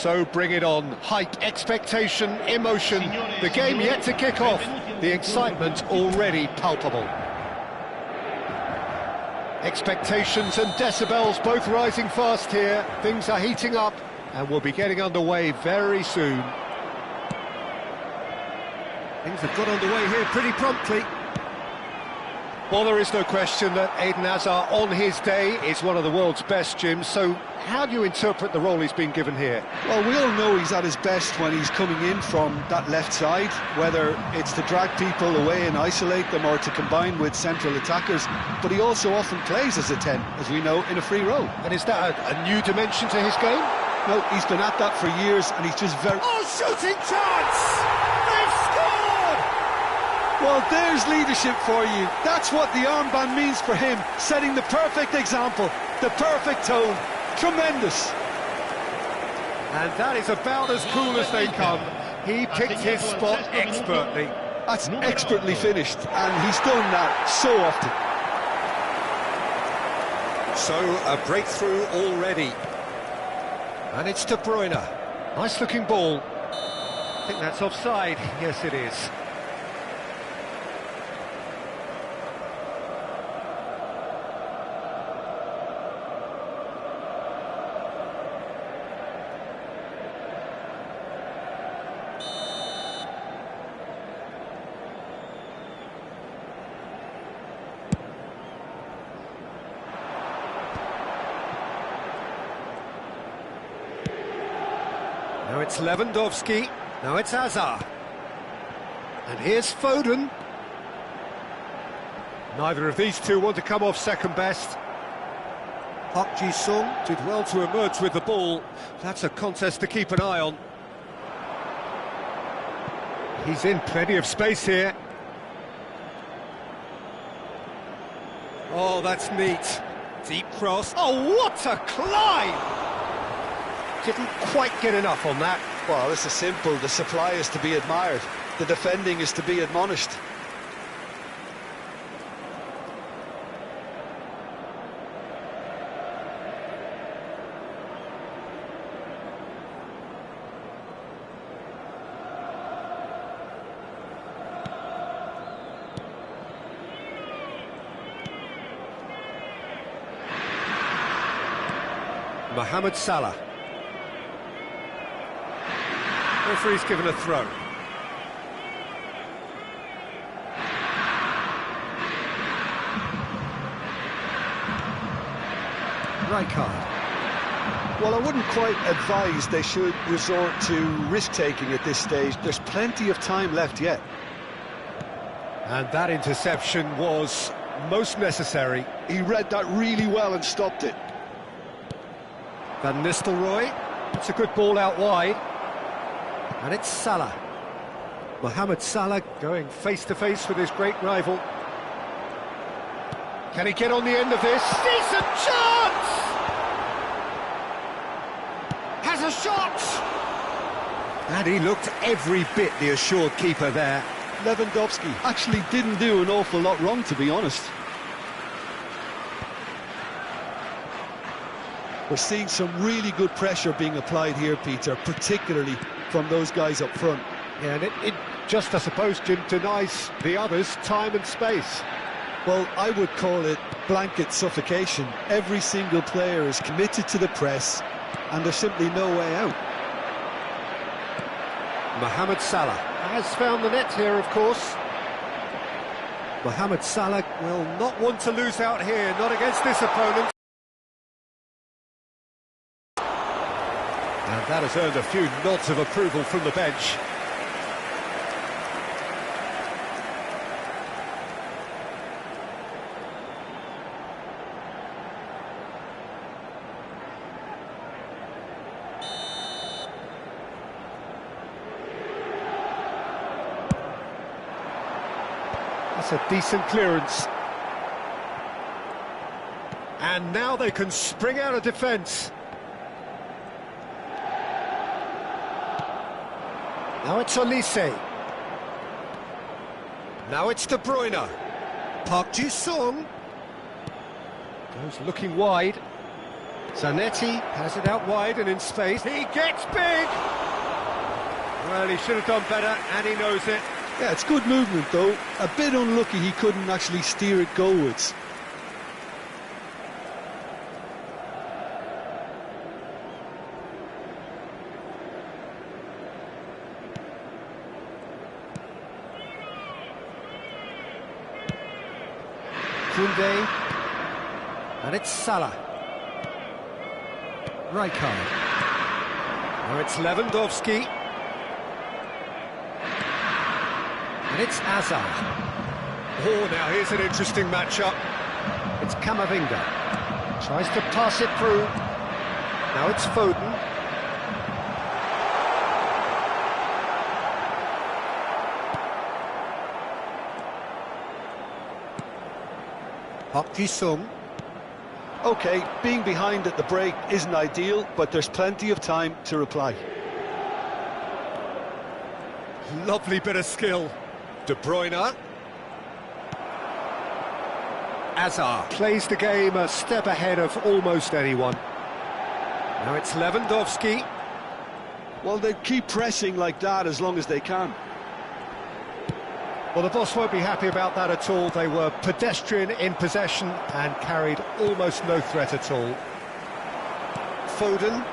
So bring it on. Hype, expectation, emotion. The game yet to kick off. The excitement already palpable. Expectations and decibels both rising fast here. Things are heating up and we'll be getting underway very soon. Things have got underway here pretty promptly. Well, there is no question that Eden Hazard, on his day, is one of the world's best, Jim. So how do you interpret the role he's been given here? Well, we all know he's at his best when he's coming in from that left side, whether it's to drag people away and isolate them or to combine with central attackers. But he also often plays as a 10, as we know, in a free role. And is that a new dimension to his game? No, he's been at that for years, and he's just very... Oh, shooting chance! They've scored! Well, there's leadership for you. That's what the armband means for him, setting the perfect example, the perfect tone. Tremendous. And that is about as cool as they come. He picked his spot expertly. That's expertly finished, and he's done that so often. So, a breakthrough already. And it's De Bruyne. Nice-looking ball. I think that's offside. Yes, it is. Now it's Lewandowski, now it's Hazard. And here's Foden. Neither of these two want to come off second best. Park Ji-sung did well to emerge with the ball. That's a contest to keep an eye on. He's in plenty of space here. Oh, that's neat. Deep cross. Oh, what a climb! Didn't quite get enough on that. Well, this is simple. The supply is to be admired. The defending is to be admonished. Mohamed Salah. Referee's given a throw. Rijkaard. Well, I wouldn't quite advise they should resort to risk-taking at this stage. There's plenty of time left yet. And that interception was most necessary. He read that really well and stopped it. Van Nistelrooy. That's a good ball out wide. And it's Salah. Mohamed Salah going face-to-face with his great rival. Can he get on the end of this? Decent chance! Has a shot! And he looked every bit the assured keeper there. Lewandowski actually didn't do an awful lot wrong, to be honest. We're seeing some really good pressure being applied here, Peter, particularly from those guys up front. Yeah, and it just, I suppose, Jim, denies the others time and space. Well, I would call it blanket suffocation. Every single player is committed to the press, and there's simply no way out. Mohamed Salah has found the net here, of course. Mohamed Salah will not want to lose out here, not against this opponent. And that has earned a few nods of approval from the bench. That's a decent clearance. And now they can spring out of defence. Now it's Olise. Now it's De Bruyne. Park Ji-sung. Goes looking wide. Zanetti has it out wide and in space. He gets big! Well, he should have done better, and he knows it. Yeah, it's good movement, though. A bit unlucky he couldn't actually steer it goalwards. Koundé, and it's Salah. Rijkaard. Now it's Lewandowski. And it's Hazard. Oh, now here's an interesting matchup. It's Camavinga. Tries to pass it through. Now it's Foden. Park Ji-sung. OK, being behind at the break isn't ideal, but there's plenty of time to reply. Lovely bit of skill. De Bruyne. Hazard plays the game a step ahead of almost anyone. Now it's Lewandowski. Well, they keep pressing like that as long as they can. Well, the boss won't be happy about that at all. They were pedestrian in possession and carried almost no threat at all. Foden.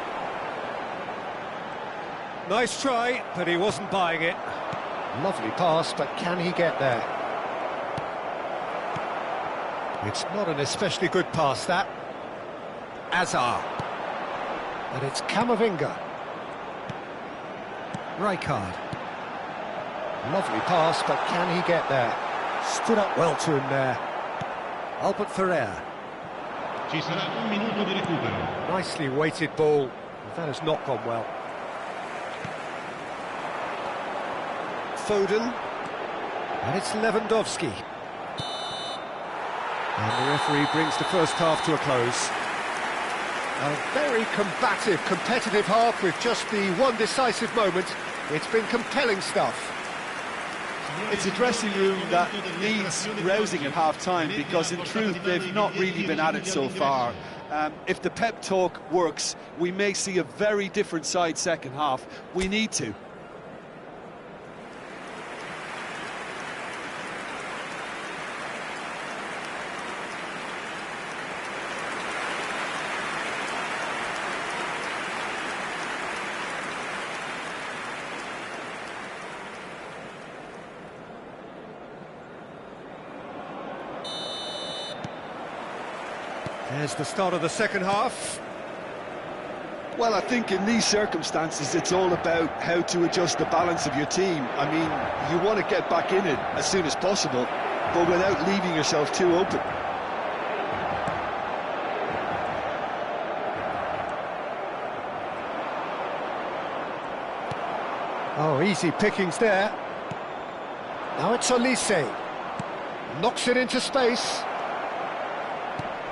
Nice try, but he wasn't buying it. Lovely pass, but can he get there? It's not an especially good pass, that. Hazard. And it's Camavinga. Rijkaard. Lovely pass, but can he get there? Stood up well to him there. Albert Ferrer. Ci sarà un minuto di recupero. Nicely weighted ball. That has not gone well. Foden. And it's Lewandowski. And the referee brings the first half to a close. A very combative, competitive half with just the one decisive moment. It's been compelling stuff. It's a dressing room that needs rousing at half-time because, in truth, they've not really been at it so far. If the pep talk works, we may see a very different side second half. We need to. There's the start of the second half. Well, I think in these circumstances, it's all about how to adjust the balance of your team. I mean, you want to get back in it as soon as possible, but without leaving yourself too open. Oh, easy pickings there. Now it's Olise. Knocks it into space.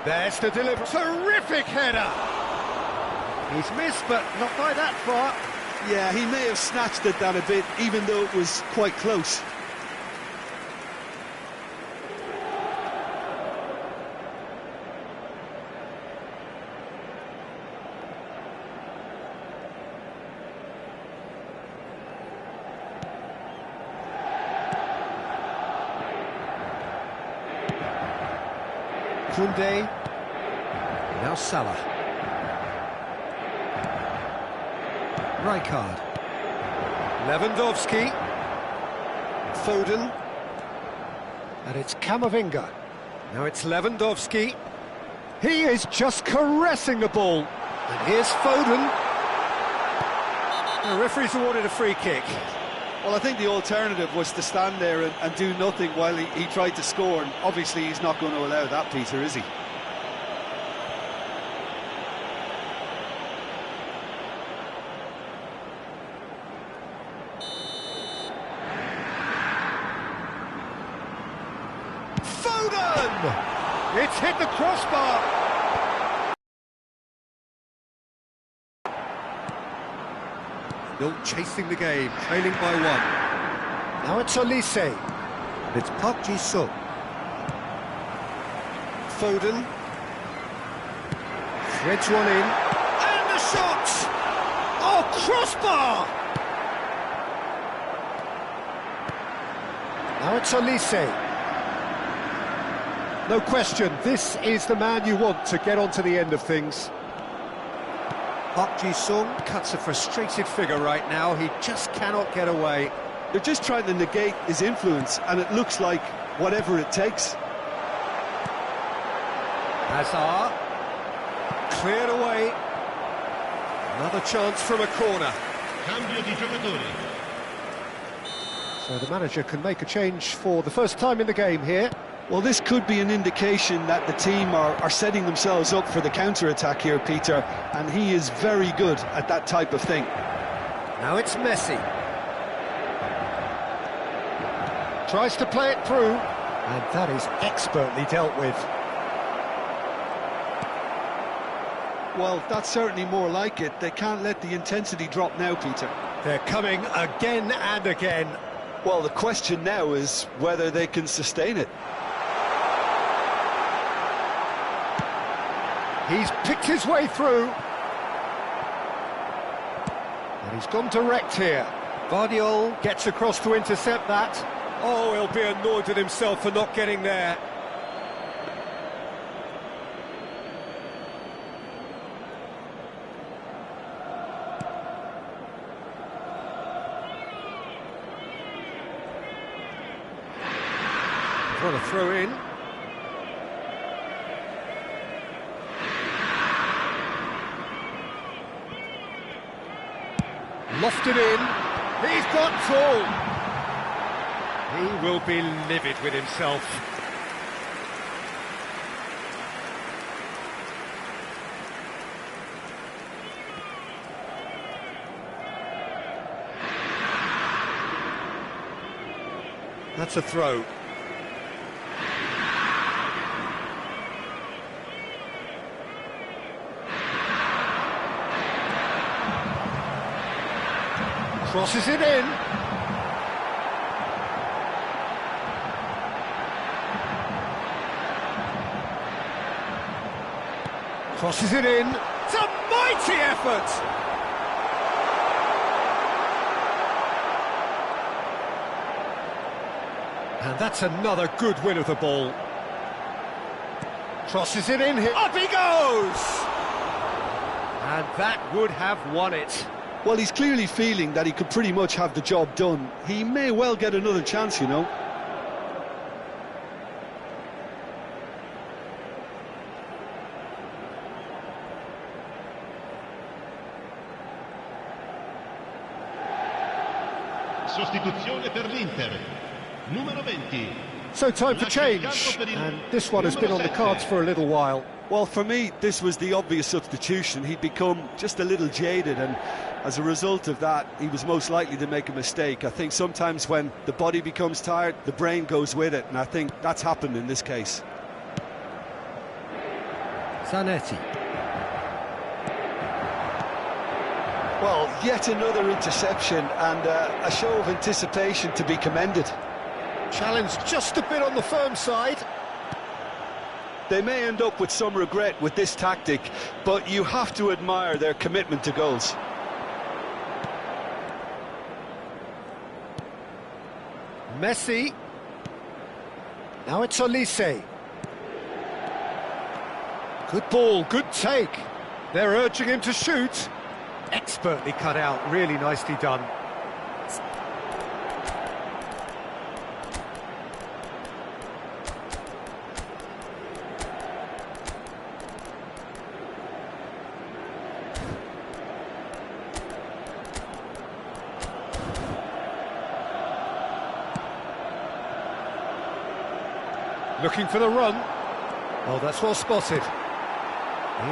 There's the delivery. Terrific header! He's missed, but not by that far. Yeah, he may have snatched it down a bit, even though it was quite close. Koundé. Now Salah. Rijkaard. Lewandowski. Foden. And it's Camavinga. Now it's Lewandowski. He is just caressing the ball. And here's Foden. The referee's awarded a free kick. Well, I think the alternative was to stand there and do nothing while he tried to score, and obviously he's not going to allow that, Peter, is he? Foden! It's hit the crossbar! Still chasing the game, trailing by one. Now it's Olise. It's Park Ji-sung. Threads one in. And the shot! Oh, crossbar! Now it's Olise. No question, this is the man you want to get onto the end of things. Park Ji-sung cuts a frustrated figure right now. He just cannot get away. They're just trying to negate his influence, and it looks like whatever it takes. Hazard. Cleared away. Another chance from a corner. Cambio di giocatore. So the manager can make a change for the first time in the game here. Well, this could be an indication that the team are setting themselves up for the counter-attack here, Peter, and he is very good at that type of thing. Now it's Messi. Tries to play it through, and that is expertly dealt with. Well, that's certainly more like it. They can't let the intensity drop now, Peter. They're coming again and again. Well, the question now is whether they can sustain it. He's picked his way through. And he's gone direct here. Vardiol gets across to intercept that. Oh, he'll be annoyed at himself for not getting there. What a throw in. Lofted in. He's got full. He will be livid with himself. That's a throw. Crosses it in. Crosses it in. It's a mighty effort! And that's another good win of the ball. Crosses it in here. Up he goes! And that would have won it. Well, he's clearly feeling that he could pretty much have the job done. He may well get another chance, you know. Sostituzione per l'Inter. Numero 20. So time for change, and this one has been on the cards for a little while. Well, for me, this was the obvious substitution. He'd become just a little jaded, and as a result of that, he was most likely to make a mistake. I think sometimes when the body becomes tired, the brain goes with it, and I think that's happened in this case. Zanetti. Well, yet another interception, and a show of anticipation to be commended. Challenge just a bit on the firm side. They may end up with some regret with this tactic, but you have to admire their commitment to goals. Messi. Now it's Olise. Good ball, good take. They're urging him to shoot. Expertly cut out, really nicely done. Looking for the run. Oh, that's well spotted.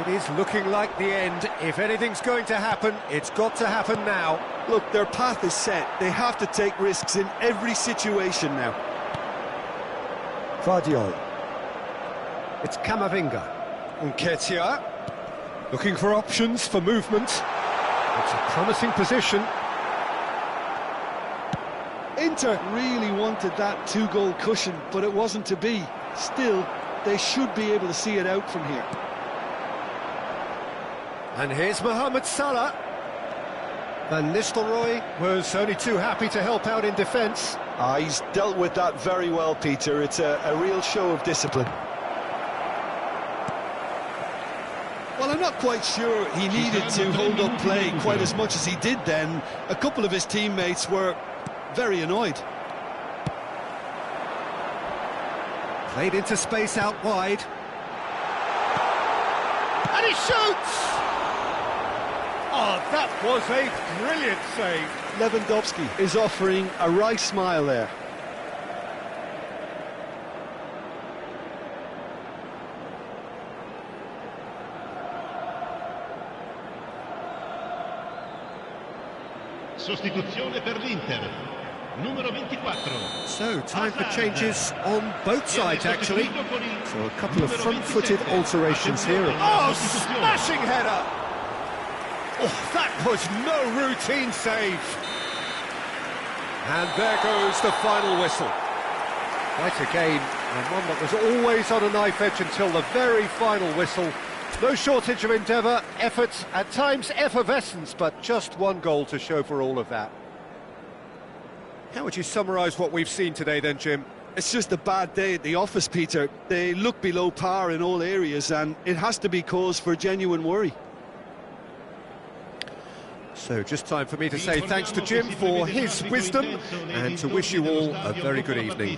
It is looking like the end. If anything's going to happen, it's got to happen now. Look, their path is set. They have to take risks in every situation now. Vardiol. It's Camavinga. Nketiah. Looking for options for movement. It's a promising position. Inter really wanted that two-goal cushion, but it wasn't to be. Still, they should be able to see it out from here. And here's Mohamed Salah. Van Nistelrooy was only too happy to help out in defence. He's dealt with that very well, Peter. It's a real show of discipline. Well, I'm not quite sure he needed to hold up play quite as much as he did then. A couple of his teammates were very annoyed. Played into space out wide. And he shoots! Oh, that was a brilliant save. Lewandowski is offering a wry smile there. Sostituzione per l'Inter. Numero 24. So, time for changes on both sides, actually. So, a couple of front-footed alterations here. Oh, smashing header! Oh, that was no routine save. And there goes the final whistle. Quite a game, and one that was always on a knife edge until the very final whistle. No shortage of endeavour, effort, at times effervescence, but just one goal to show for all of that. How would you summarise what we've seen today then, Jim? It's just a bad day at the office, Peter. They look below par in all areas, and it has to be cause for genuine worry. So just time for me to say thanks to Jim for his wisdom and to wish you all a very good evening.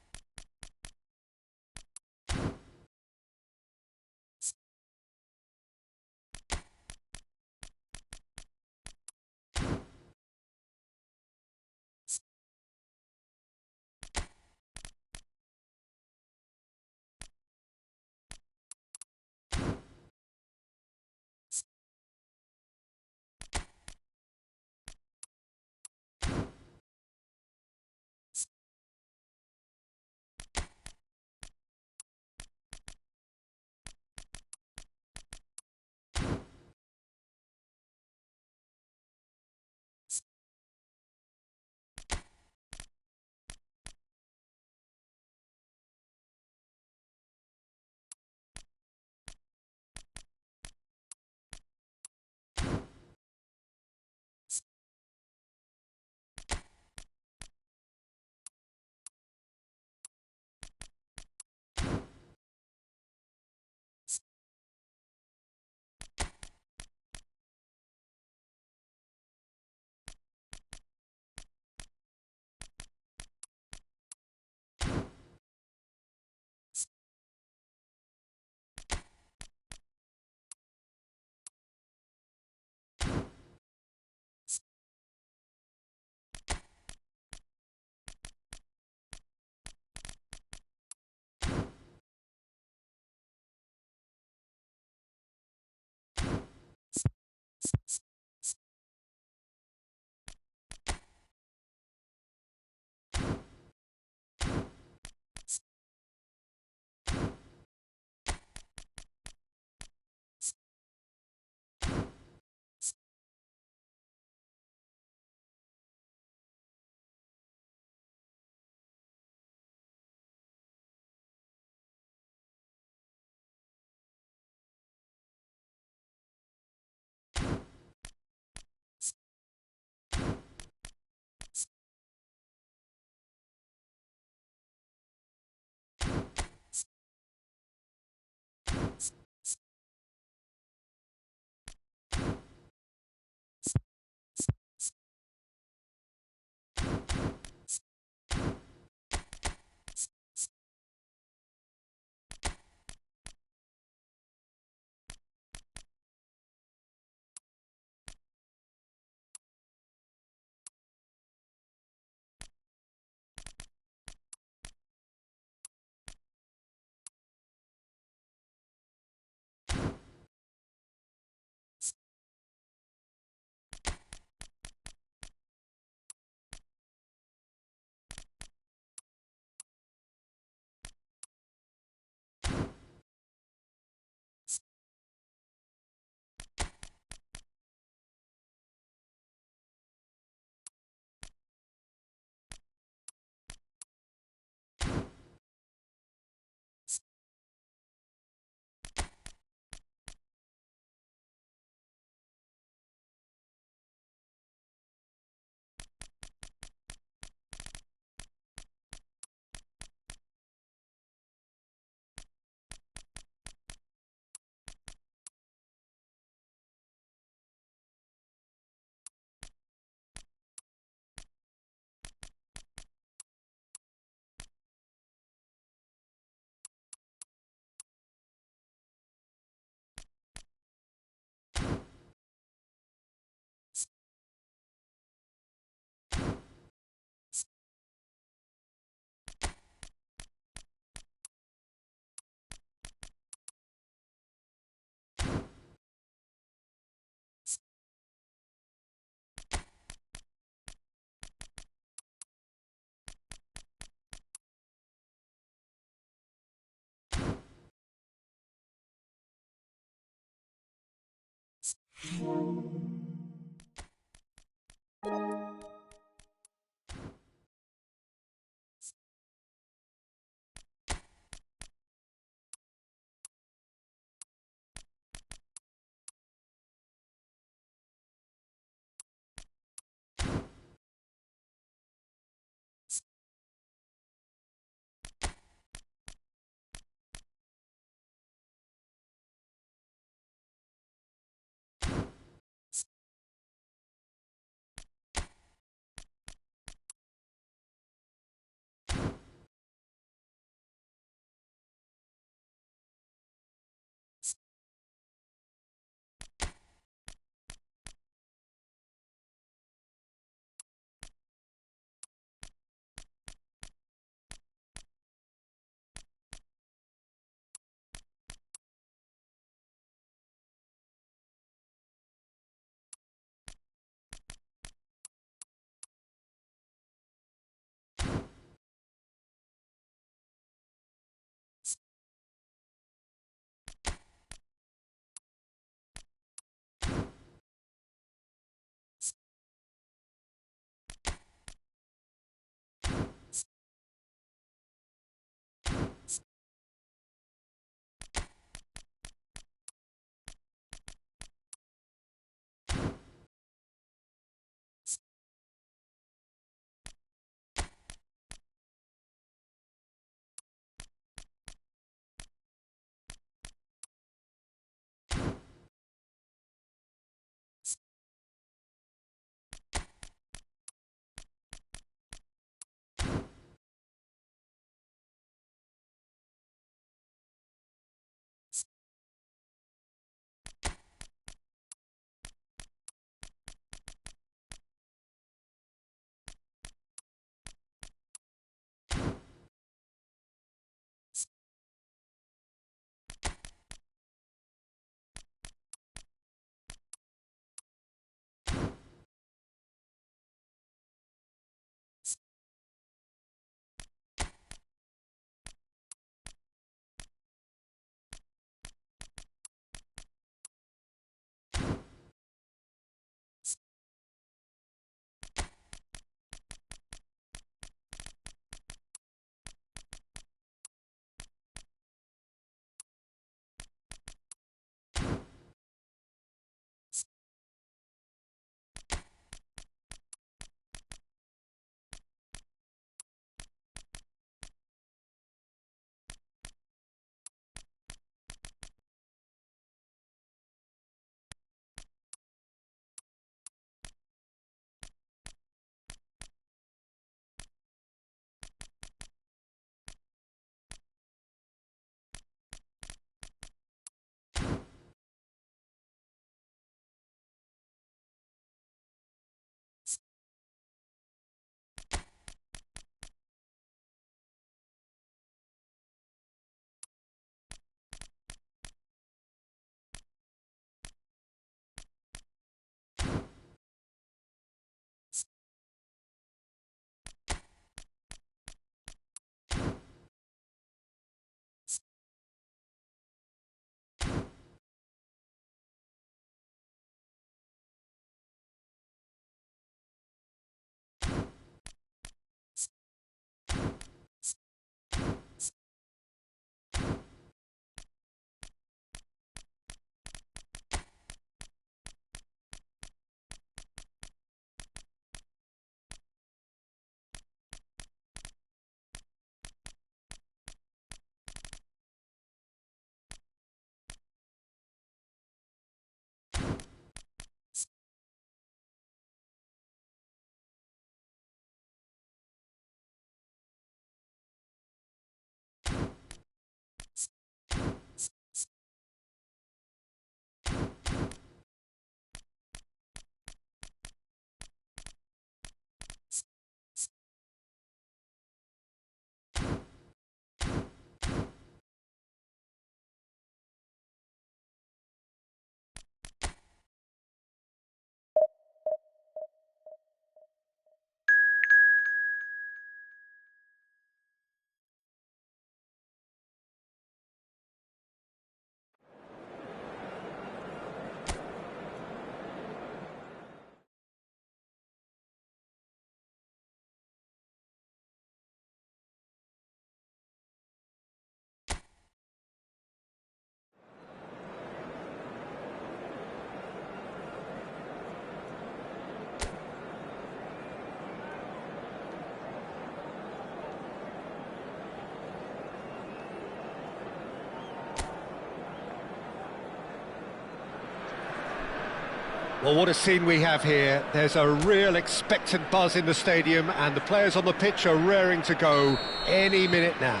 Well, what a scene we have here. There's a real expectant buzz in the stadium, and the players on the pitch are raring to go any minute now.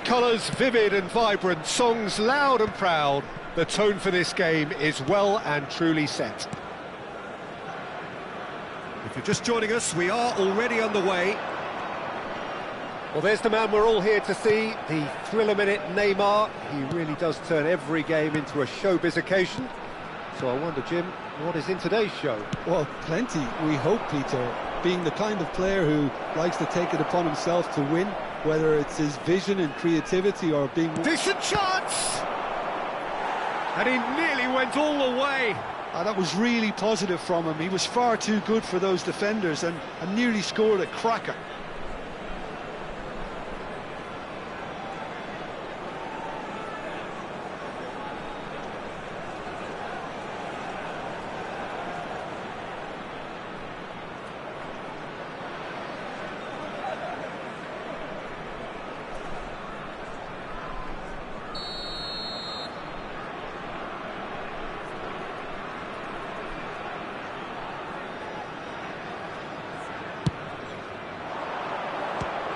Colours vivid and vibrant, songs loud and proud. The tone for this game is well and truly set. If you're just joining us, we are already underway. Well, there's the man we're all here to see, the thriller-minute Neymar. He really does turn every game into a showbiz occasion. So I wonder, Jim, what is in today's show? Well, plenty, we hope, Peter. Being the kind of player who likes to take it upon himself to win, whether it's his vision and creativity or being... Decent chance! And he nearly went all the way. That was really positive from him. He was far too good for those defenders and nearly scored a cracker.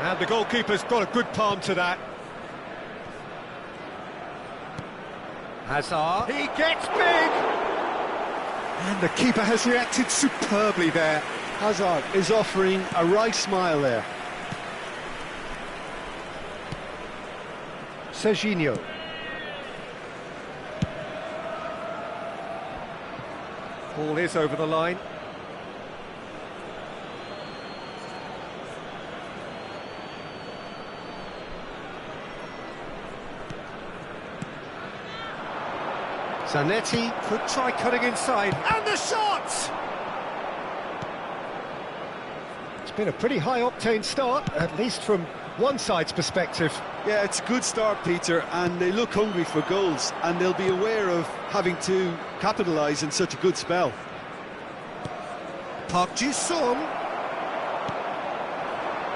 And the goalkeeper's got a good palm to that. Hazard, he gets big! And the keeper has reacted superbly there. Hazard is offering a right smile there. Serginho. Ball is over the line. Zanetti could try cutting inside, and the shot! It's been a pretty high-octane start, at least from one side's perspective. Yeah, it's a good start, Peter, and they look hungry for goals, and they'll be aware of having to capitalise in such a good spell. Park Ji-sung.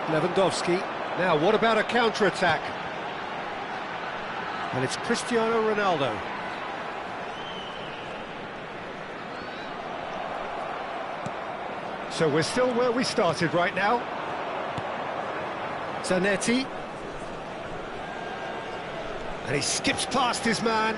Lewandowski. Now, what about a counter-attack? And it's Cristiano Ronaldo. So we're still where we started right now. Zanetti. And he skips past his man.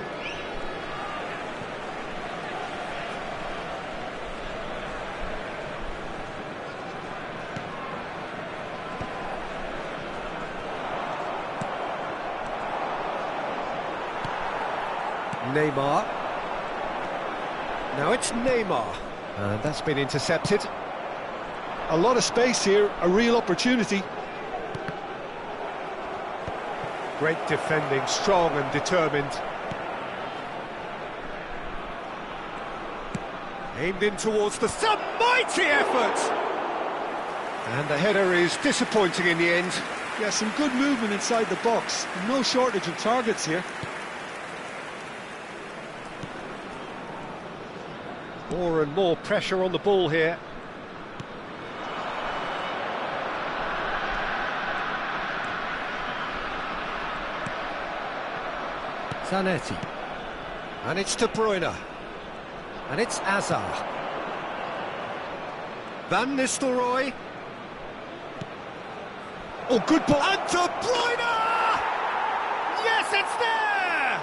Neymar. Now it's Neymar. And that's been intercepted. A lot of space here, a real opportunity. Great defending, strong and determined. Aimed in towards the sun, mighty effort! And the header is disappointing in the end. Yeah, some good movement inside the box. No shortage of targets here. More and more pressure on the ball here. Zanetti. And it's De Bruyne. And it's Hazard. Van Nistelrooy. Oh, good ball. And De Bruyne! Yes, it's there!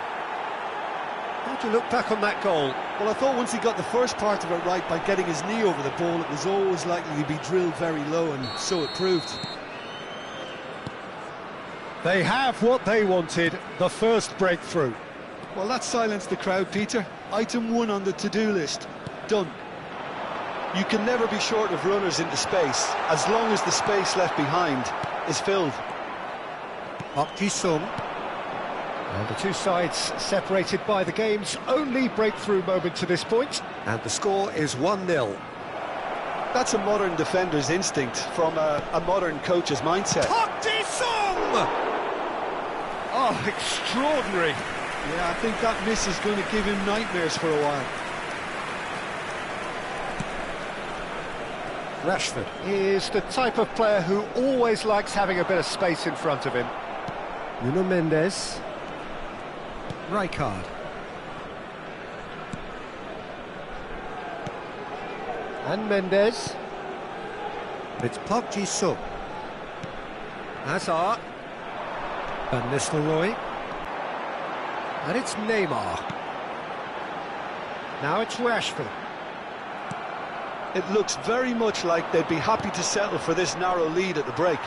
How do you look back on that goal? Well, I thought once he got the first part of it right by getting his knee over the ball, it was always likely to be drilled very low, and so it proved. They have what they wanted, the first breakthrough. Well, that silenced the crowd, Peter. Item 1 on the to-do list. Done. You can never be short of runners into space, as long as the space left behind is filled. Park Ji-sung. And the two sides separated by the game's only breakthrough moment to this point. And the score is 1-0. That's a modern defender's instinct from a modern coach's mindset. Park Ji-sung! Oh, extraordinary. Yeah, I think that miss is going to give him nightmares for a while. Rashford is the type of player who always likes having a bit of space in front of him. Nuno Mendes. Rijkaard. And Mendes. It's Park Ji-sung. Hazard. Van Nistelrooy. And it's Neymar. Now it's Rashford. It looks very much like they'd be happy to settle for this narrow lead at the break.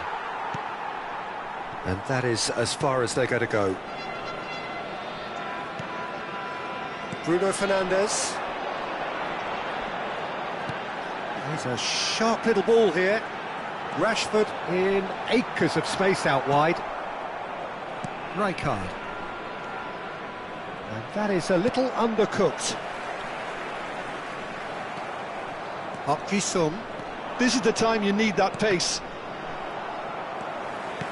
And that is as far as they're going to go. Bruno Fernandes. There's a sharp little ball here. Rashford in acres of space out wide. Rijkaard. And that is a little undercooked. Park Ji-sung. This is the time you need that pace.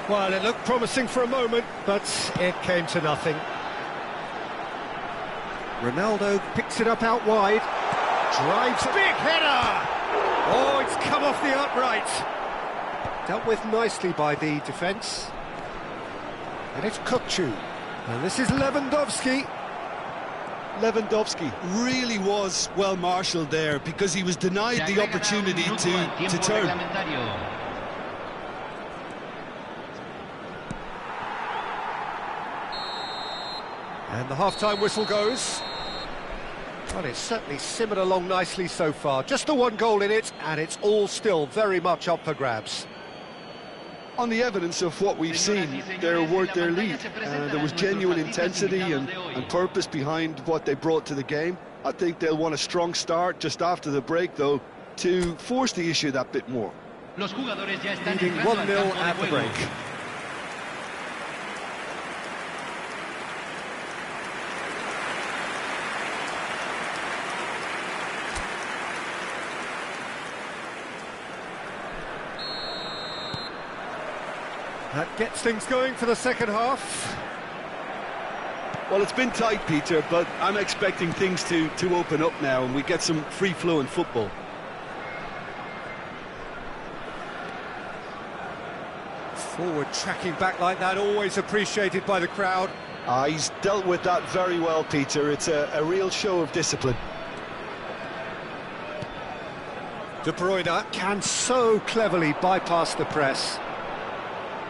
Well, it looked promising for a moment, but it came to nothing. Ronaldo picks it up out wide. Drives a big header! Oh, it's come off the upright. Dealt with nicely by the defence. And it's COMMENTATOR. And this is Lewandowski. Lewandowski really was well marshalled there because he was denied the opportunity to turn. And the half-time whistle goes. Well, it's certainly simmered along nicely so far. Just the one goal in it, and it's all still very much up for grabs. On the evidence of what we've seen, they're worth their lead. There was genuine intensity and purpose behind what they brought to the game. I think they'll want a strong start just after the break, though, to force the issue that bit more. Leading 1-0 at the break. That gets things going for the second half. Well, it's been tight, Peter, but I'm expecting things to open up now and we get some free-flowing football. Forward tracking back like that, always appreciated by the crowd. He's dealt with that very well, Peter. It's a real show of discipline. De Bruyne can so cleverly bypass the press.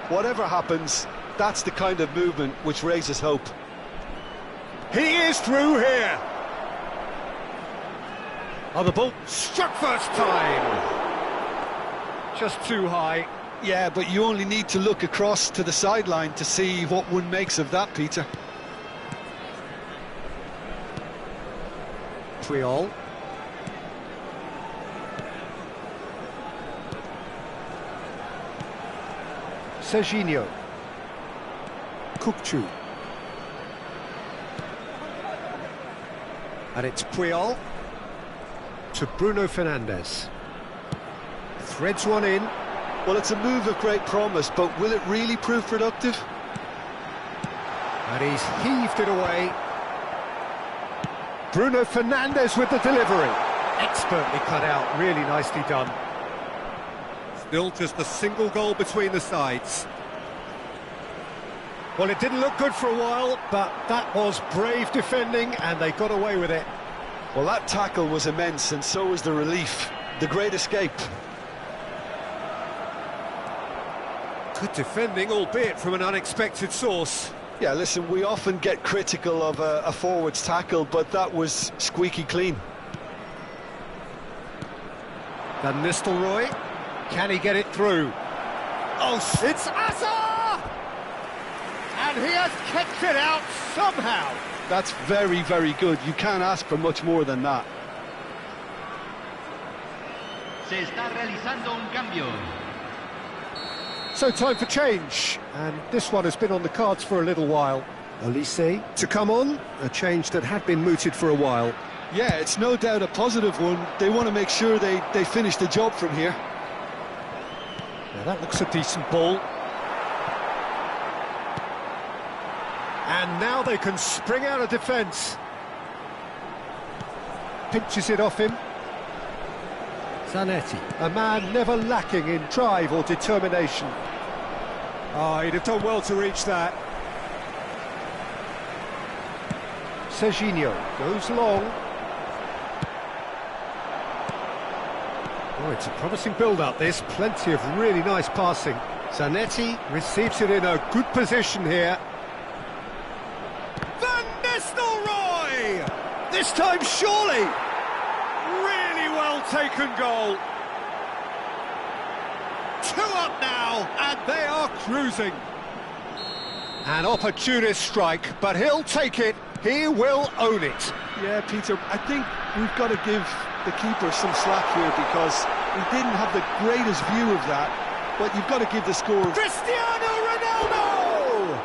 Whatever happens, that's the kind of movement which raises hope. He is through here. On the ball, struck first time. Just too high. Yeah, but you only need to look across to the sideline to see what one makes of that, Peter. Puyol. Serginho. COMMENTATOR. And it's Puyol to Bruno Fernandes. Threads one in. Well, it's a move of great promise, but will it really prove productive? And he's heaved it away. Bruno Fernandes with the delivery. Expertly cut out, really nicely done. Still just a single goal between the sides. Well, it didn't look good for a while, but that was brave defending, and they got away with it. Well, that tackle was immense, and so was the relief. The great escape. Good defending, albeit from an unexpected source. Yeah, listen, we often get critical of a forward's tackle, but that was squeaky clean. Van Nistelrooy. Can he get it through? Oh, it's Hazard! And he has kicked it out somehow. That's very, very good. You can't ask for much more than that. Se está realizando un cambio. So time for change, and this one has been on the cards for a little while. Olise to come on, a change that had been mooted for a while. Yeah, it's no doubt a positive one. They want to make sure they finish the job from here. Now that looks a decent ball. And now they can spring out of defence. Pinches it off him. Zanetti, a man never lacking in drive or determination. Oh, he'd have done well to reach that. Serginho goes long. Oh, it's a promising build-up, this. Plenty of really nice passing. Zanetti receives it in a good position here. Van Nistelrooy! This time, surely! Really well taken goal. 2 up now, and they are cruising. An opportunist strike, but he'll take it. He will own it. Yeah, Peter, I think we've got to give the keeper some slack here because he didn't have the greatest view of that, but you've got to give the score. Cristiano Ronaldo!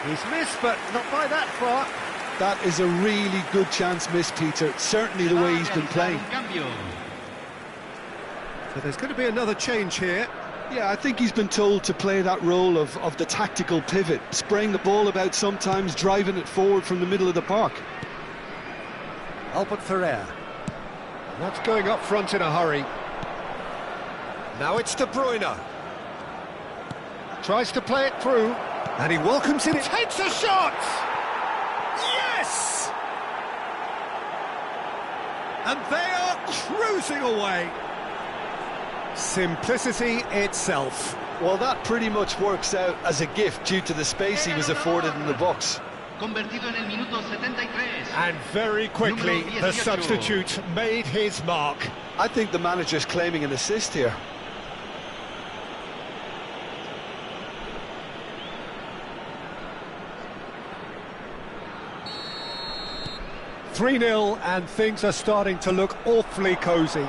He's missed, but not by that far. That is a really good chance missed, Peter, certainly the way he's been playing. So there's going to be another change here. Yeah, I think he's been told to play that role of the tactical pivot, spraying the ball about sometimes, driving it forward from the middle of the park. Albert Ferrer. Not going up front in a hurry. Now it's De Bruyne. Tries to play it through, and he welcomes it. Takes a shot! Yes! And they are cruising away. Simplicity itself. Well, that pretty much works out as a gift due to the space he was afforded in the box. Convertido en el minuto 73. And very quickly, the substitute made his mark. I think the manager's claiming an assist here. (3-0), and things are starting to look awfully cosy.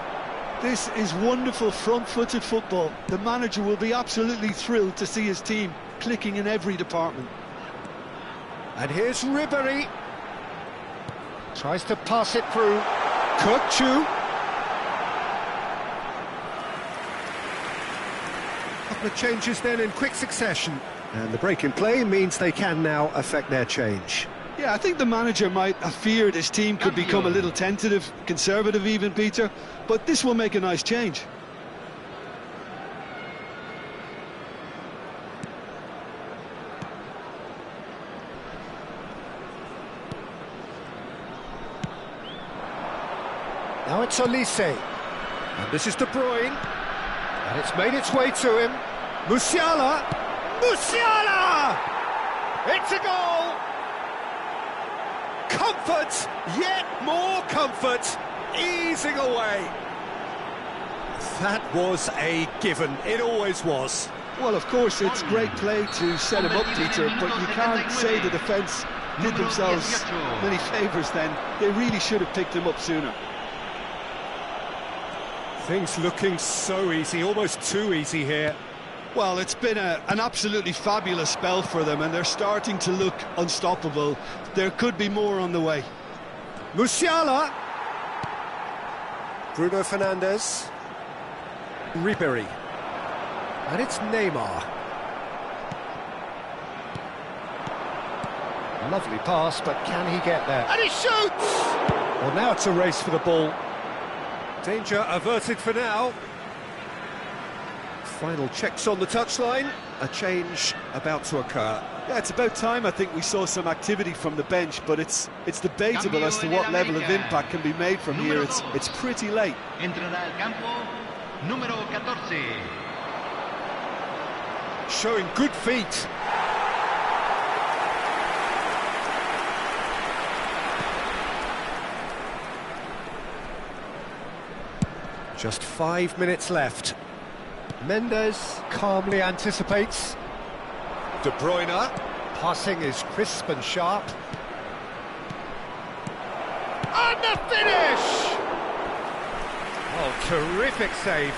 This is wonderful front-footed football. The manager will be absolutely thrilled to see his team clicking in every department. And here's Ribéry. Tries to pass it through. Kökçü. Couple of changes then in quick succession. And the break in play means they can now affect their change. Yeah, I think the manager might have feared his team could become a little tentative, conservative even, Peter, but this will make a nice change. Now it's Olise. And this is De Bruyne. And it's made its way to him. Musiala! Musiala! It's a goal! Comfort, yet more comfort, easing away. That was a given, it always was. Well, of course, it's great play to set him up, Peter, but you can't say the defence did themselves many favours then. They really should have picked him up sooner. Things looking so easy, almost too easy here. Well, it's been an absolutely fabulous spell for them, and they're starting to look unstoppable. There could be more on the way. Musiala! Bruno Fernandes. Ribéry. And it's Neymar. Lovely pass, but can he get there? And he shoots! Well, now it's a race for the ball. Danger averted for now. Final checks on the touchline. A change about to occur. Yeah, it's about time I think we saw some activity from the bench, but it's debatable as to what level of impact can be made from here. It's pretty late. Entrará al campo número 14. Showing good feet. Just 5 minutes left. Mendes calmly anticipates. De Bruyne, passing is crisp and sharp. And the finish! Oh, terrific save.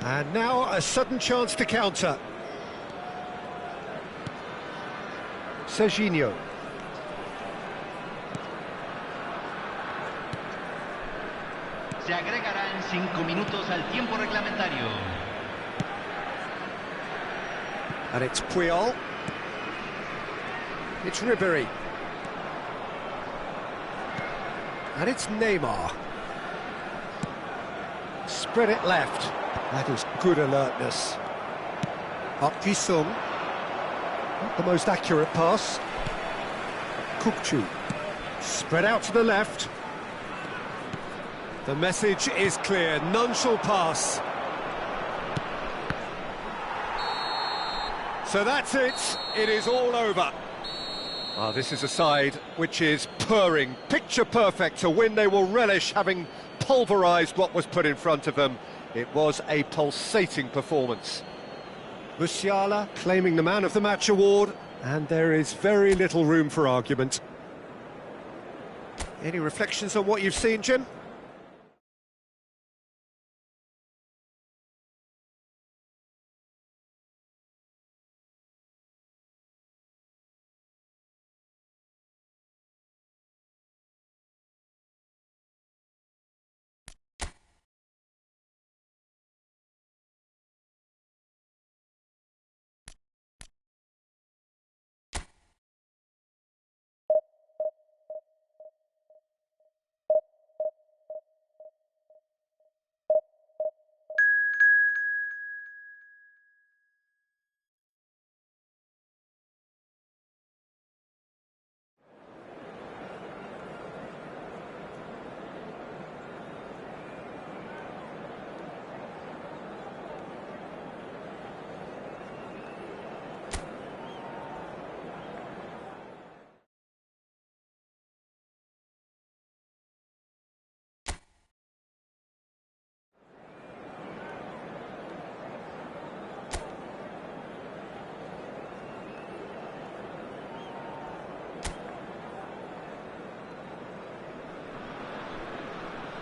And now a sudden chance to counter. Serginho. Se agregarán 5 minutos al tiempo reglamentario. And it's Puyol. It's Ribery. And it's Neymar. Spread it left. That is good alertness. Up Ji-sung. Not the most accurate pass. Kukçu. Spread out to the left. The message is clear. None shall pass. So that's it. It is all over. Well, this is a side which is purring, picture perfect to win. They will relish having pulverised what was put in front of them. It was a pulsating performance. Musiala claiming the Man of the Match award, and there is very little room for argument. Any reflections on what you've seen, Jim?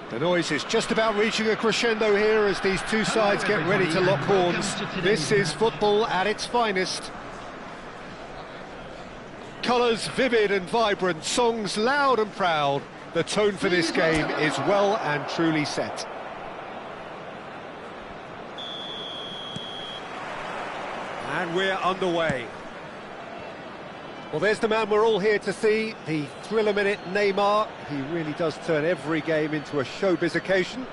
The noise is just about reaching a crescendo here as these two sides get ready to lock horns. This is football at its finest. Colours vivid and vibrant, songs loud and proud. The tone for this game is well and truly set. And we're underway. Well, there's the man we're all here to see, the thriller-minute Neymar. He really does turn every game into a showbiz occasion.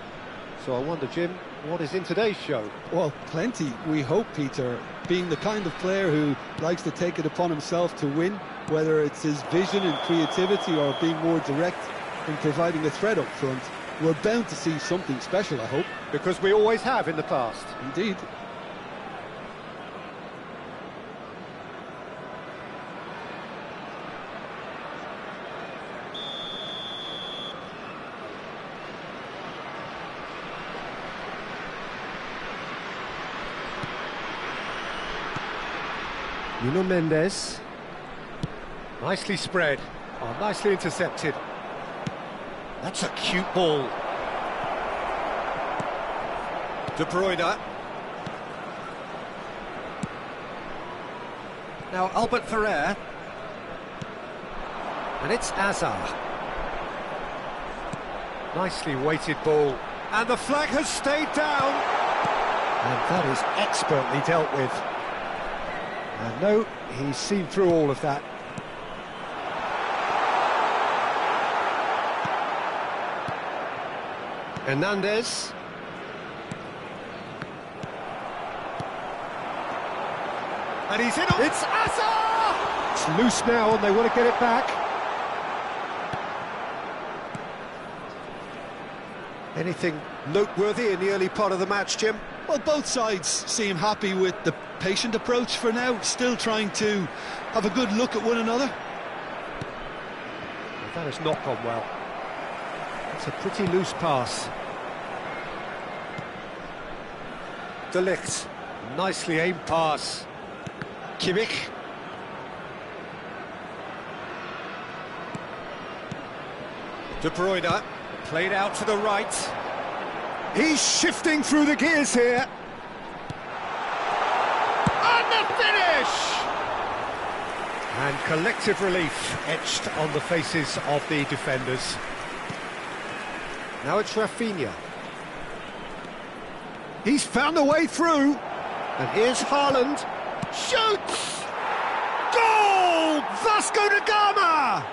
So I wonder, Jim, what is in today's show? Well, plenty, we hope, Peter. Being the kind of player who likes to take it upon himself to win, whether it's his vision and creativity or being more direct in providing a threat up front, we're bound to see something special, I hope. Because we always have in the past. Indeed. Nuno Mendes. Nicely spread. Oh, nicely intercepted. That's a cute ball. De Bruyne. Now Albert Ferrer. And it's Azar. Nicely weighted ball. And the flag has stayed down. And that is expertly dealt with. And no, he's seen through all of that. Hernandez. And he's in. It's Azar! It's loose now and they want to get it back. Anything noteworthy in the early part of the match, Jim? Well, both sides seem happy with the patient approach for now, still trying to have a good look at one another. Well, that has not gone well. It's a pretty loose pass. De Ligt, nicely aimed pass. Kimmich. De Bruyne, played out to the right. He's shifting through the gears here. And the finish! And collective relief etched on the faces of the defenders. Now it's Rafinha. He's found a way through. And here's Haaland. Shoots! Goal! Vasco da Gama!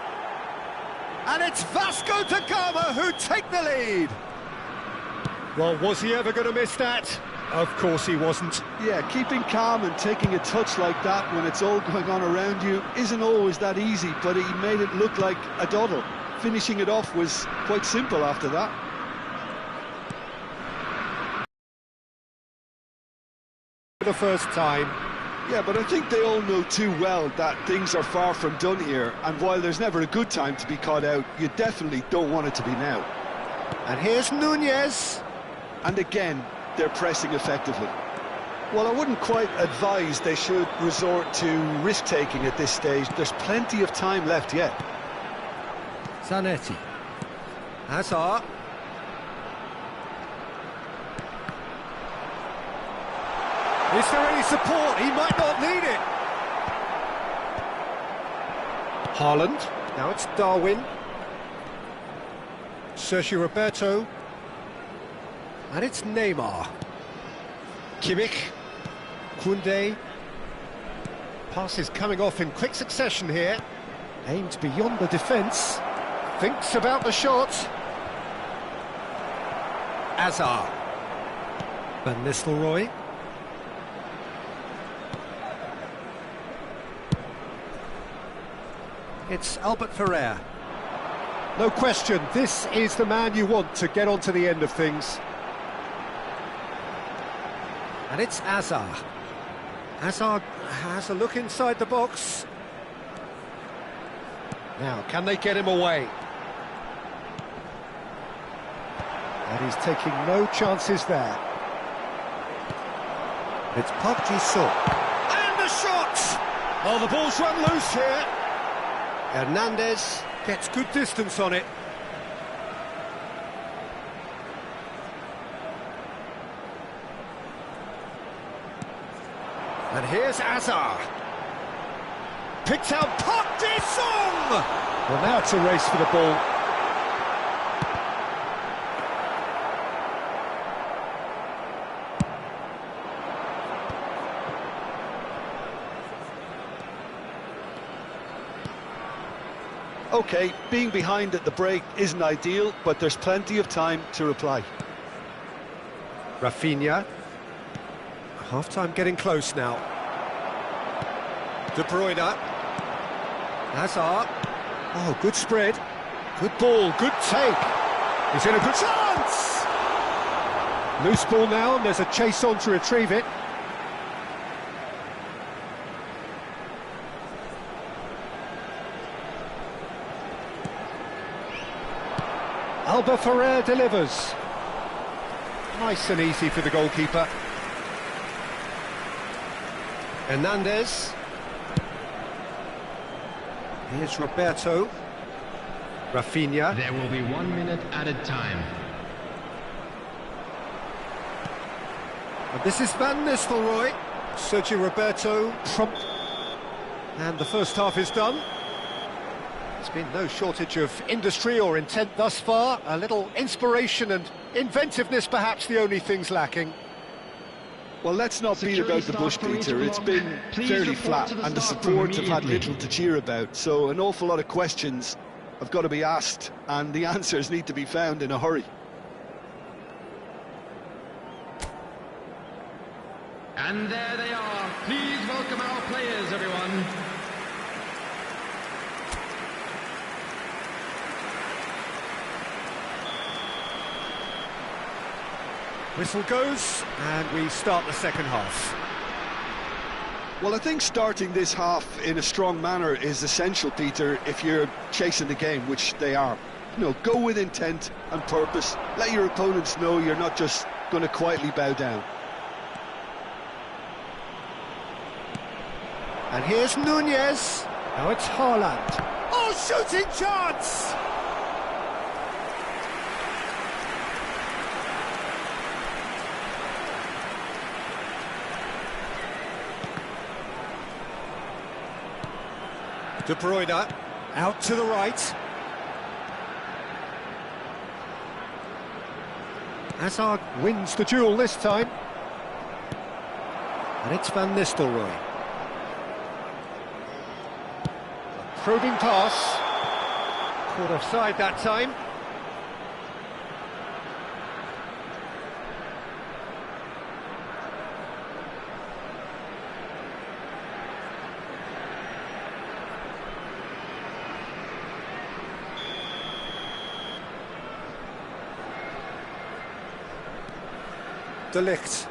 And it's Vasco da Gama who take the lead. Well, was he ever going to miss that? Of course he wasn't. Yeah, keeping calm and taking a touch like that when it's all going on around you isn't always that easy, but he made it look like a doddle. Finishing it off was quite simple after that. For the first time. Yeah, but I think they all know too well that things are far from done here, and while there's never a good time to be caught out, you definitely don't want it to be now. And here's Nunez. And again, they're pressing effectively. Well, I wouldn't quite advise they should resort to risk-taking at this stage. There's plenty of time left yet. Zanetti. Hazard. Is there any support? He might not need it. Haaland. Now it's Darwin. Sergio Roberto. And it's Neymar. Kimmich. Koundé. Passes coming off in quick succession here. Aimed beyond the defence. Thinks about the shot. Hazard. Van Nistelrooy. It's Albert Ferrer. No question, this is the man you want to get onto the end of things. And it's Hazard. Hazard has a look inside the box. Now, can they get him away? And he's taking no chances there. It's Park Ji-sung. And the shot! Oh, the ball's run loose here. Hernandez gets good distance on it. And here's Hazard. Picked out Park Ji-sung! Well, now it's a race for the ball. OK, being behind at the break isn't ideal, but there's plenty of time to reply. Rafinha. Half-time getting close now. De Bruyne. Hazard. Oh, good spread. Good ball, good take. He's in a good chance! Loose ball now, and there's a chase on to retrieve it. Alba Ferrer delivers. Nice and easy for the goalkeeper. Hernandez. Here's Roberto. Rafinha. There will be 1 minute added time. And this is Van Nistelrooy. Sergio Roberto prompt. And the first half is done. There's been no shortage of industry or intent thus far. A little inspiration and inventiveness, perhaps the only things lacking. Well, let's not beat about the bush, Peter. It's been fairly flat, and the support have had little to cheer about. So an awful lot of questions have got to be asked, and the answers need to be found in a hurry. And there they are. Please welcome our players, everyone. Whistle goes, and we start the second half. Well, I think starting this half in a strong manner is essential, Peter, if you're chasing the game, which they are. You know, go with intent and purpose. Let your opponents know you're not just going to quietly bow down. And here's Nunez. Now it's Haaland. Oh, shooting chance! De Bruyne, out to the right. Hazard wins the duel this time. And it's Van Nistelrooy. Probing pass. Caught offside that time. De Ligt.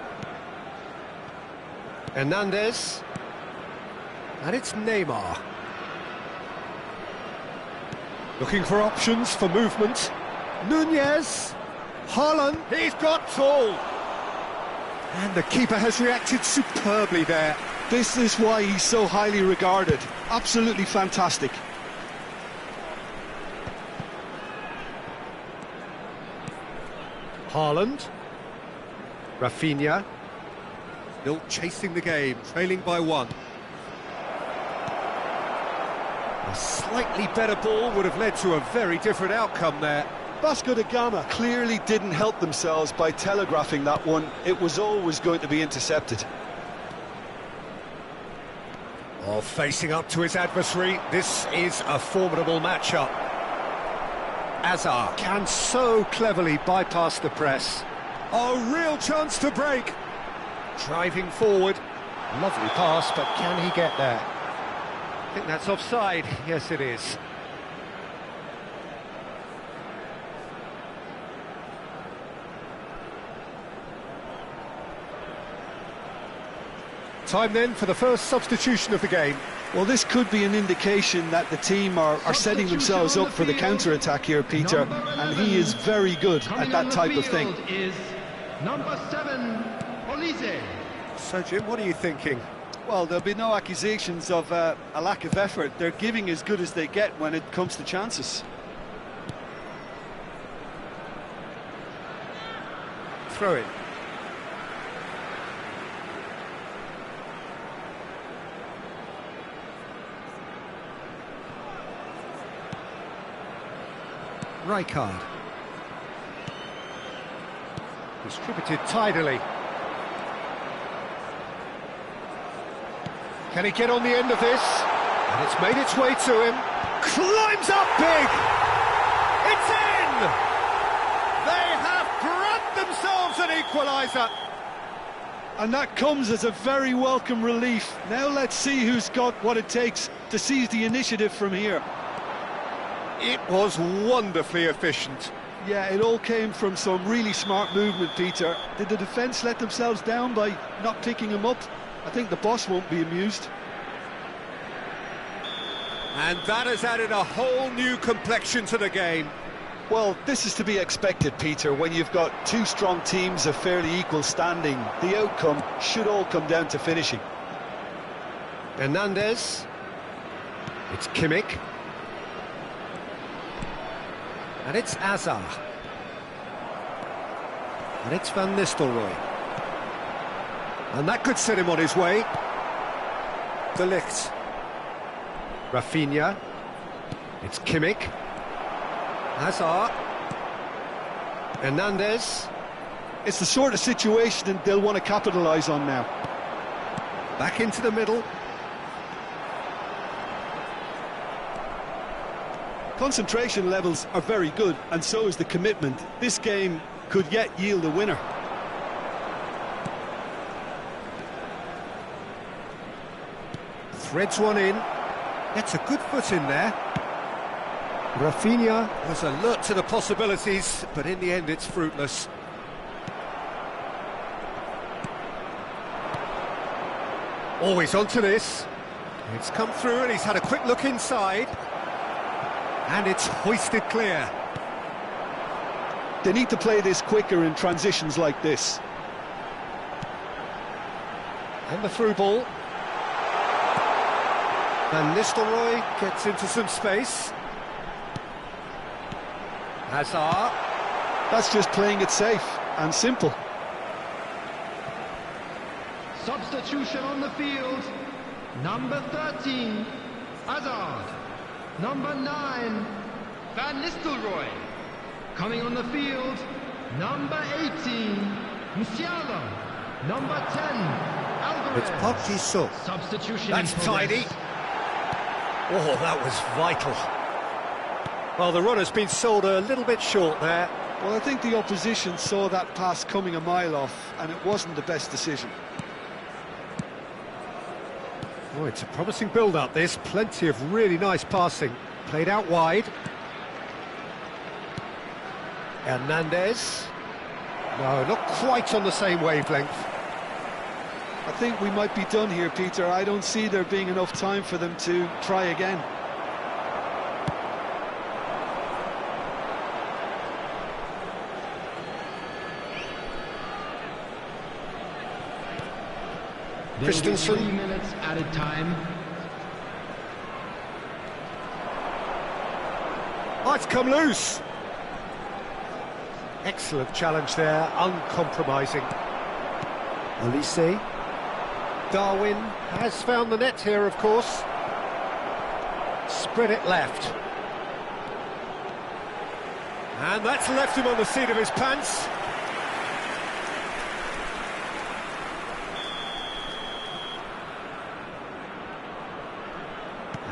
Hernandez. And it's Neymar. Looking for options for movement. Nunez. Haaland. He's got tall. And the keeper has reacted superbly there. This is why he's so highly regarded. Absolutely fantastic. Haaland. Rafinha. Still chasing the game, trailing by 1. A slightly better ball would have led to a very different outcome there. Vasco da Gama clearly didn't help themselves by telegraphing that one. It was always going to be intercepted. Oh, facing up to his adversary, this is a formidable matchup. Hazard can so cleverly bypass the press. A real chance to break. Driving forward. Lovely pass, but can he get there? I think that's offside. Yes, it is. Time then for the first substitution of the game. Well, this could be an indication that the team are setting themselves up for the counter-attack here, Peter, and he is very good at that type of thing. Is number 7, Olise. So, Jim, what are you thinking? Well, there'll be no accusations of a lack of effort. They're giving as good as they get when it comes to chances. Throw it. Rijkaard. Distributed tidily. Can he get on the end of this? And it's made its way to him. Climbs up big! It's in! They have grabbed themselves an equaliser. And that comes as a very welcome relief. Now let's see who's got what it takes to seize the initiative from here. It was wonderfully efficient. Yeah, it all came from some really smart movement, Peter. Did the defence let themselves down by not picking him up? I think the boss won't be amused. And that has added a whole new complexion to the game. Well, this is to be expected, Peter. When you've got two strong teams of fairly equal standing, the outcome should all come down to finishing. Hernandez. It's Kimmich. And it's Hazard. And it's Van Nistelrooy. And that could set him on his way. De Ligt. Rafinha. It's Kimmich. Hazard. Hernandez. It's the sort of situation they'll want to capitalise on now. Back into the middle. Concentration levels are very good, and so is the commitment. This game could yet yield a winner. Threads one in. Gets a good foot in there. Rafinha was alert to the possibilities, but in the end it's fruitless. Always onto this. It's come through and he's had a quick look inside. And it's hoisted clear. They need to play this quicker in transitions like this. And the through ball. Van Nistelrooy gets into some space. Hazard. That's just playing it safe and simple. Substitution on the field. Number 13, Hazard. Number 9, Van Nistelrooy. Coming on the field, number 18, Musiala. Number 10, Alvarez. It's Poggi. Substitution. That's tidy. Oh, that was vital. Well, the runner's been sold a little bit short there. Well, I think the opposition saw that pass coming a mile off, and it wasn't the best decision. Oh, it's a promising build-up, this. Plenty of really nice passing. Played out wide. Hernandez. No, not quite on the same wavelength. I think we might be done here, Peter. I don't see there being enough time for them to try again. Christensen. 3 minutes added time. Oh, it's come loose. Excellent challenge there, uncompromising. Olise. Darwin has found the net here, of course. Spread it left. And that's left him on the seat of his pants.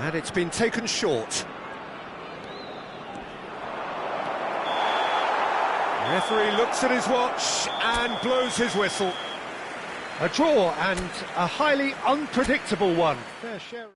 And it's been taken short. The referee looks at his watch and blows his whistle. A draw, and a highly unpredictable one. Fair share.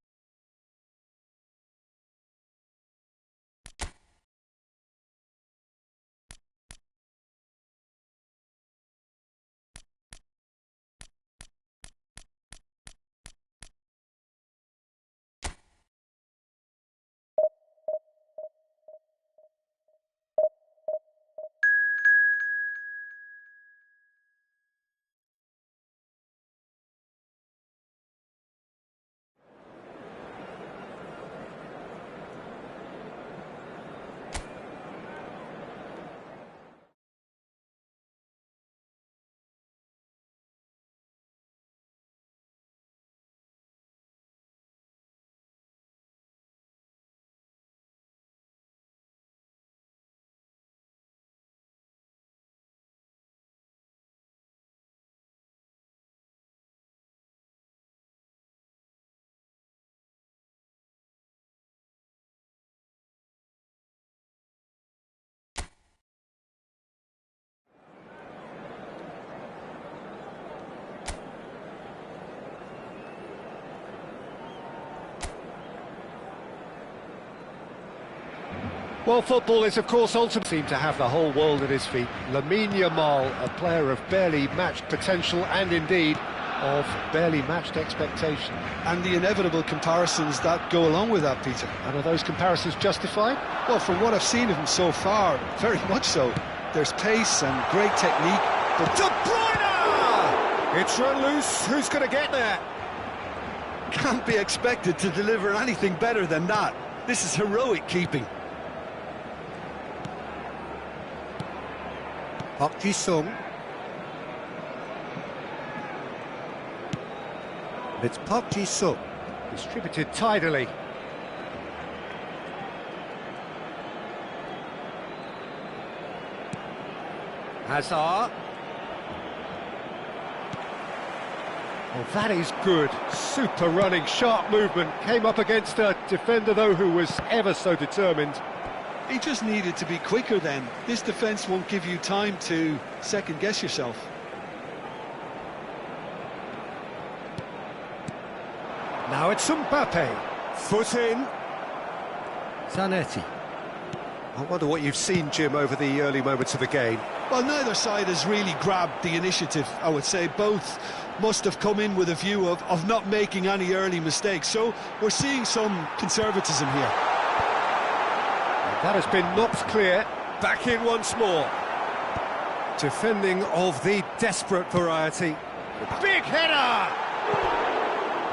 Well, football is, of course, ultimately seemed to have the whole world at his feet. Lamine Yamal, a player of barely matched potential and, indeed, of barely matched expectation. And the inevitable comparisons that go along with that, Peter. And are those comparisons justified? Well, from what I've seen of him so far, very much so. There's pace and great technique, but De Bruyne! It's run loose. Who's going to get there? can't be expected to deliver anything better than that. This is heroic keeping. Park Ji-sung. It's Park Ji-sung. Distributed tidily. Hazard. Well, that is good. Super running, sharp movement. Came up against a defender, though, who was ever so determined. He just needed to be quicker then. This defence won't give you time to second-guess yourself. Now it's Mbappe. Foot in. Zanetti. I wonder what you've seen, Jim, over the early moments of the game. Well, neither side has really grabbed the initiative, I would say. Both must have come in with a view of not making any early mistakes. So we're seeing some conservatism here. That has been knocked clear. Back in once more. Defending of the desperate variety. Big header!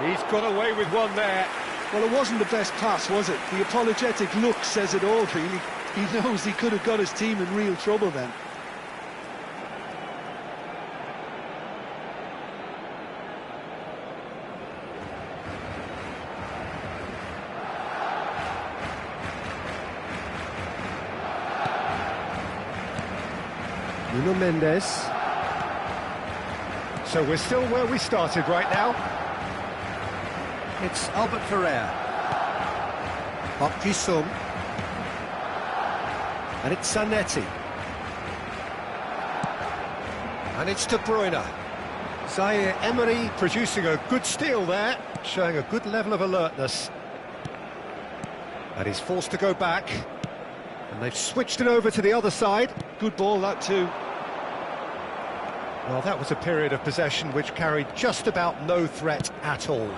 He's got away with one there. Well, it wasn't the best pass, was it? The apologetic look says it all, really. He knows he could have got his team in real trouble then. Nuno Mendes. So we're still where we started right now. It's Albert Ferrer. eFootball. And it's Zanetti. And it's De Bruyne. Zaire Emery producing a good steal there, showing a good level of alertness. And he's forced to go back. And they've switched it over to the other side. Good ball, that too. Well, that was a period of possession which carried just about no threat at all.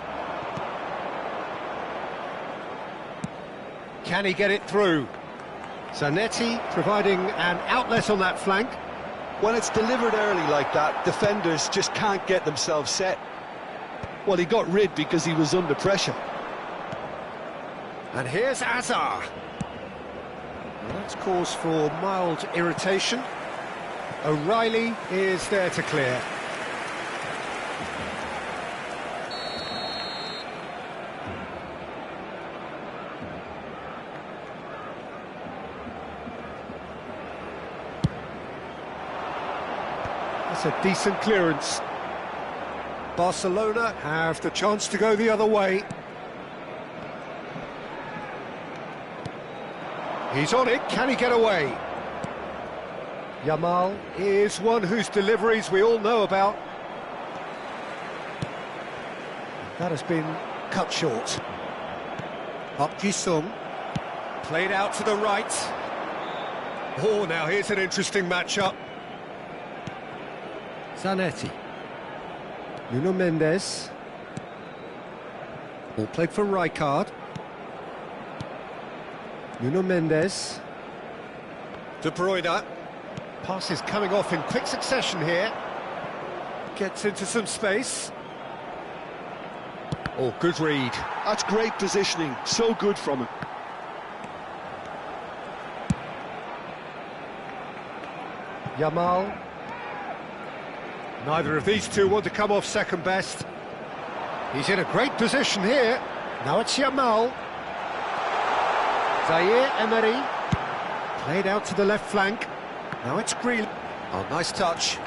Can he get it through? Zanetti providing an outlet on that flank. When it's delivered early like that, defenders just can't get themselves set. Well, he got rid because he was under pressure. And here's Hazard. Well, that's cause for mild irritation. O'Reilly is there to clear. That's a decent clearance. Barcelona have the chance to go the other way. He's on it, can he get away? Yamal is one whose deliveries we all know about. That has been cut short. eFootball. Played out to the right. Oh, now here's an interesting matchup. Zanetti. Nuno Mendes. All played for Rijkaard. Nuno Mendes. De Bruyne. Passes coming off in quick succession here. Gets into some space. Oh, good read. That's great positioning, so good from him. Yamal. Neither of these two want to come off second best. He's in a great position here. Now it's Yamal. Zaire Emery. Played out to the left flank. Now it's Green. Oh, nice touch.